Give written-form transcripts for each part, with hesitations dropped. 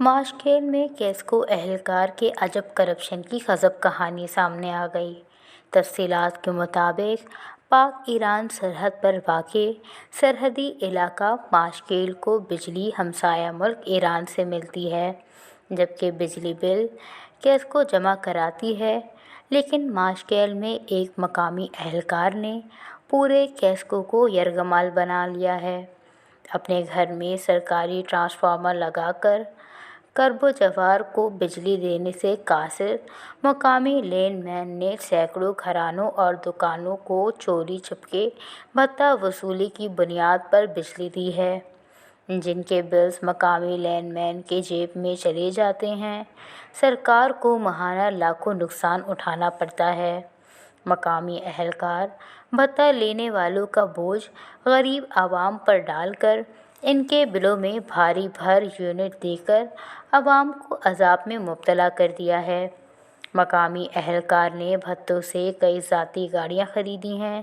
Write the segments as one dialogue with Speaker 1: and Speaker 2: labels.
Speaker 1: ماشکیل میں کیسکو اہلکار کے عجب کرپشن کی غضب کہانی سامنے آ گئی۔ تفصیلات کے مطابق پاک ایران سرحد پر واقع سرحدی علاقہ ماشکیل کو بجلی ہمسایہ ملک ایران سے ملتی ہے، جبکہ بجلی بل کیسکو جمع کراتی ہے، لیکن ماشکیل میں ایک مقامی اہلکار نے پورے کیسکو کو یرغمال بنا لیا ہے۔ اپنے گھر میں سرکاری ٹرانسفارمر لگا کر کرب و جوار کو بجلی دینے سے قاصر مقامی لینڈ مین نے سینکڑوں گھرانوں اور دکانوں کو چوری چھپکے بھتہ وصولی کی بنیاد پر بجلی دی ہے، جن کے بلز مقامی لینڈ مین کے جیب میں چلے جاتے ہیں۔ سرکار کو ماہانہ لاکھوں نقصان اٹھانا پڑتا ہے۔ مقامی اہلکار بھتہ لینے والوں کا بوجھ غریب عوام پر ڈال کر ان کے بلوں میں بھاری بھر یونٹ دے کر عوام کو عذاب میں مبتلا کر دیا ہے۔ مقامی اہلکار نے بھتوں سے کئی ذاتی گاڑیاں خریدی ہیں،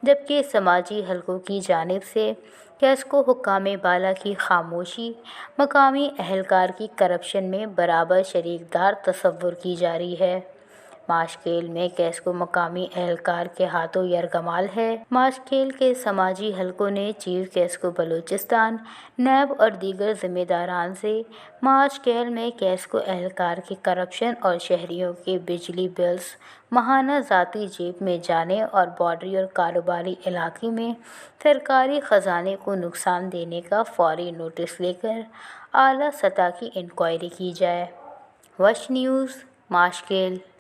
Speaker 1: جبکہ سماجی حلقوں کی جانب سے کیسکو حکام بالا کی خاموشی مقامی اہلکار کی کرپشن میں برابر شریک دار تصور کی جا رہی ہے۔ ماشکیل میں کیسکو مقامی اہلکار کے ہاتھوں یرغمال ہے۔ ماشکیل کے سماجی حلقوں نے چیف کیسکو بلوچستان، نیب اور دیگر ذمہ داران سے ماشکیل میں کیسکو اہلکار کی کرپشن اور شہریوں کے بجلی بلز ماہانہ ذاتی جیب میں جانے اور بارڈری اور کاروباری علاقے میں سرکاری خزانے کو نقصان دینے کا فوری نوٹس لے کر اعلیٰ سطح کی انکوائری کی جائے۔ وش نیوز، ماشکیل۔